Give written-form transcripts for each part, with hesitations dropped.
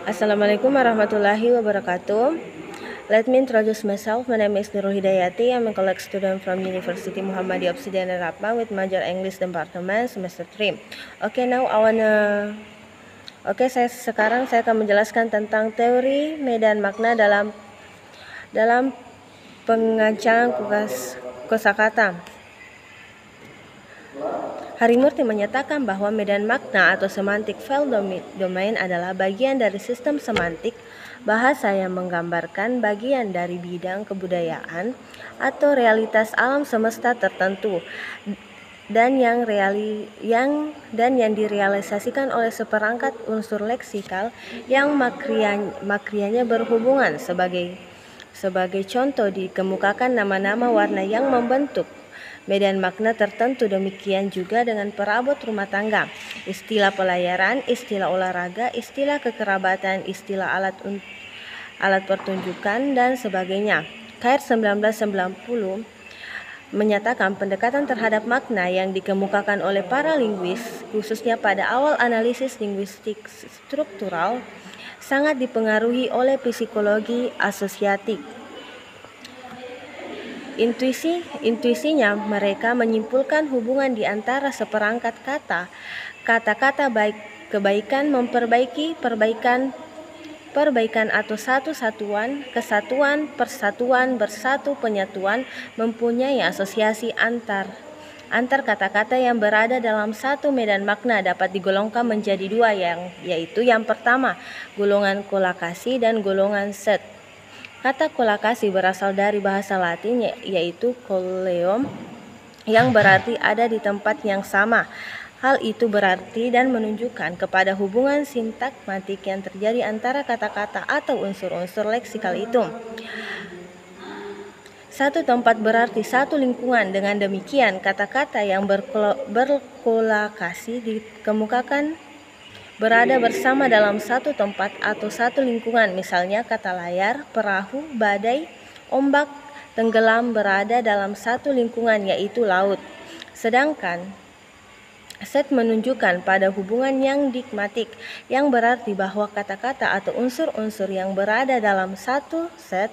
Assalamualaikum warahmatullahi wabarakatuh. Let me introduce myself. My name is Nurul Hidayati. I'm a college student from University Muhammadiyah Obsidian Rapma with major English Department semester 3. Sekarang saya akan menjelaskan tentang teori medan makna dalam pengancang kosakata. Harimurti menyatakan bahwa medan makna atau semantic file domain adalah bagian dari sistem semantik bahasa yang menggambarkan bagian dari bidang kebudayaan atau realitas alam semesta tertentu dan yang direalisasikan oleh seperangkat unsur leksikal yang makrianya berhubungan. Sebagai contoh dikemukakan nama-nama warna yang membentuk medan makna tertentu, demikian juga dengan perabot rumah tangga, istilah pelayaran, istilah olahraga, istilah kekerabatan, istilah alat pertunjukan, dan sebagainya. Caird 1990 menyatakan pendekatan terhadap makna yang dikemukakan oleh para linguis, khususnya pada awal analisis linguistik struktural, sangat dipengaruhi oleh psikologi asosiatif. Intuisinya mereka menyimpulkan hubungan di antara seperangkat kata-kata baik kebaikan, memperbaiki, perbaikan atau kesatuan, persatuan, bersatu, penyatuan, mempunyai asosiasi antar kata-kata yang berada dalam satu medan makna dapat digolongkan menjadi dua, yaitu yang pertama golongan kolakasi dan golongan set. Kata kolakasi berasal dari bahasa Latin yaitu coleum yang berarti ada di tempat yang sama. Hal itu berarti dan menunjukkan kepada hubungan sintakmatik yang terjadi antara kata-kata atau unsur-unsur leksikal itu. Satu tempat berarti satu lingkungan. Dengan demikian, kata-kata yang berkolakasi dikemukakan berada bersama dalam satu tempat atau satu lingkungan. Misalnya kata layar, perahu, badai, ombak, tenggelam berada dalam satu lingkungan, yaitu laut. Sedangkan set menunjukkan pada hubungan yang digmatik, yang berarti bahwa kata-kata atau unsur-unsur yang berada dalam satu set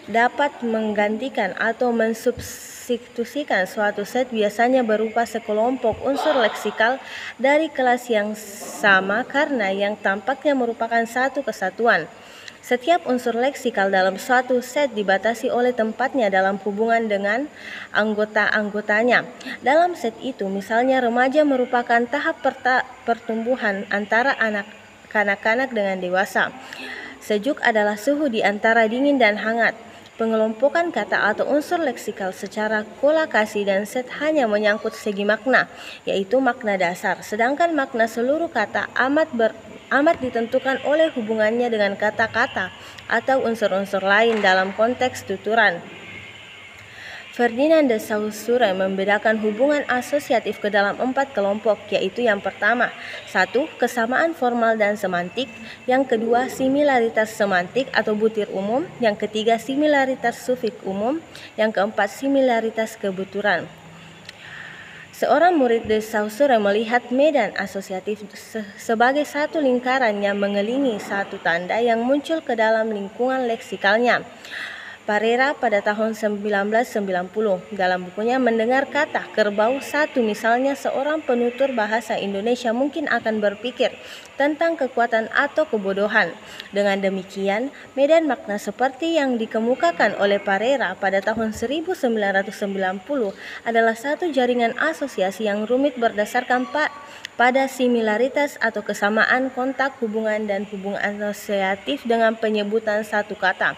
dapat menggantikan atau mensubstitusikan suatu set, biasanya berupa sekelompok unsur leksikal dari kelas yang sama karena yang tampaknya merupakan satu kesatuan. Setiap unsur leksikal dalam suatu set dibatasi oleh tempatnya dalam hubungan dengan anggota-anggotanya. Dalam set itu, misalnya remaja merupakan tahap pertumbuhan antara kanak-kanak dengan dewasa. Sejuk adalah suhu di antara dingin dan hangat. Pengelompokan kata atau unsur leksikal secara kolakasi dan set hanya menyangkut segi makna, yaitu makna dasar, sedangkan makna seluruh kata amat ditentukan oleh hubungannya dengan kata-kata atau unsur-unsur lain dalam konteks tuturan. Ferdinand de Saussure membedakan hubungan asosiatif ke dalam 4 kelompok, yaitu yang pertama, 1. Kesamaan formal dan semantik, yang kedua, similaritas semantik atau butir umum, yang ketiga, similaritas sufik umum, yang keempat, similaritas kebuturan. Seorang murid de Saussure melihat medan asosiatif sebagai satu lingkaran yang mengelilingi satu tanda yang muncul ke dalam lingkungan leksikalnya. Parera pada tahun 1990 dalam bukunya Mendengar Kata Kerbau 1 misalnya, seorang penutur bahasa Indonesia mungkin akan berpikir tentang kekuatan atau kebodohan. Dengan demikian, medan makna seperti yang dikemukakan oleh Parera pada tahun 1990 adalah satu jaringan asosiasi yang rumit berdasarkan pada similaritas atau kesamaan kontak, hubungan, dan hubungan asosiatif dengan penyebutan satu kata.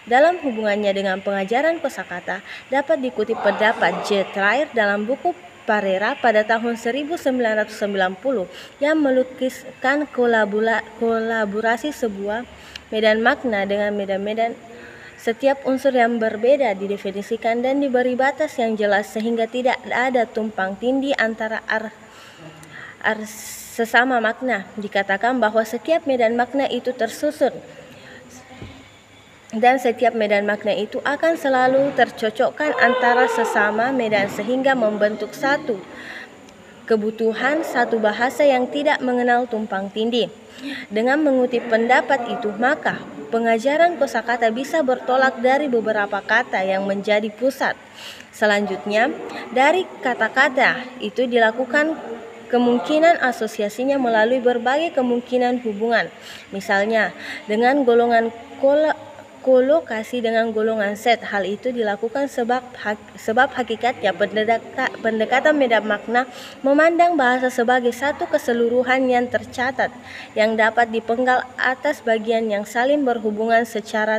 Dalam hubungannya dengan pengajaran kosakata, dapat dikutip pendapat J. Traer dalam buku Parera pada tahun 1990 yang melukiskan kolaborasi sebuah medan makna dengan medan-medan. Setiap unsur yang berbeda didefinisikan dan diberi batas yang jelas sehingga tidak ada tumpang tindih antara sesama makna. Dikatakan bahwa setiap medan makna itu tersusun dan setiap medan makna itu akan selalu tercocokkan antara sesama medan sehingga membentuk satu kebutuhan satu bahasa yang tidak mengenal tumpang tindih. Dengan mengutip pendapat itu, maka pengajaran kosakata bisa bertolak dari beberapa kata yang menjadi pusat. Selanjutnya, dari kata-kata itu dilakukan kemungkinan asosiasinya melalui berbagai kemungkinan hubungan. Misalnya, dengan golongan kolokasi dengan golongan set. Hal itu dilakukan sebab hakikatnya pendekatan meda makna memandang bahasa sebagai satu keseluruhan yang tercatat, yang dapat dipenggal atas bagian yang saling berhubungan secara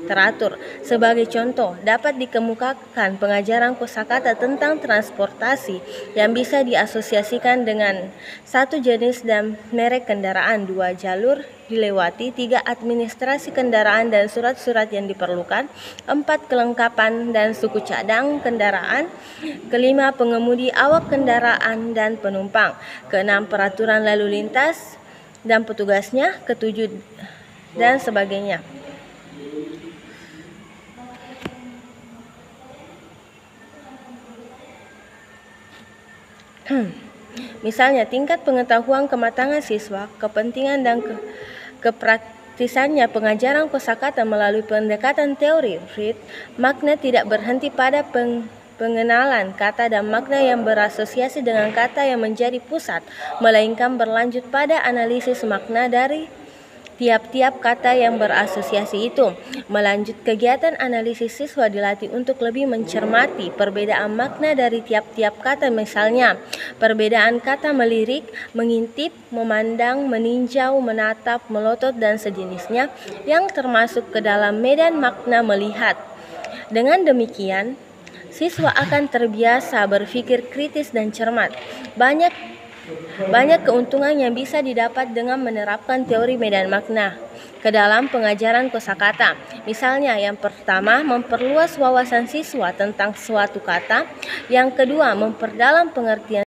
teratur. Sebagai contoh, dapat dikemukakan pengajaran kosakata tentang transportasi yang bisa diasosiasikan dengan satu jenis dan merek kendaraan, 2 jalur dilewati, 3 administrasi kendaraan dan surat-surat yang diperlukan, 4 kelengkapan dan suku cadang kendaraan, 5 pengemudi, awak kendaraan dan penumpang, 6 peraturan lalu lintas dan petugasnya, 7 dan sebagainya. Misalnya, tingkat pengetahuan kematangan siswa, kepentingan dan kepraktisannya pengajaran kosakata melalui pendekatan teori Reed, makna tidak berhenti pada pengenalan kata dan makna yang berasosiasi dengan kata yang menjadi pusat, melainkan berlanjut pada analisis makna dari tiap-tiap kata yang berasosiasi itu. Melanjut kegiatan analisis, siswa dilatih untuk lebih mencermati perbedaan makna dari tiap-tiap kata, misalnya perbedaan kata melirik, mengintip, memandang, meninjau, menatap, melotot, dan sejenisnya yang termasuk ke dalam medan makna melihat. Dengan demikian, siswa akan terbiasa berpikir kritis dan cermat. Banyak keuntungan yang bisa didapat dengan menerapkan teori medan makna ke dalam pengajaran kosakata. Misalnya, yang pertama, memperluas wawasan siswa tentang suatu kata. Yang kedua, memperdalam pengertian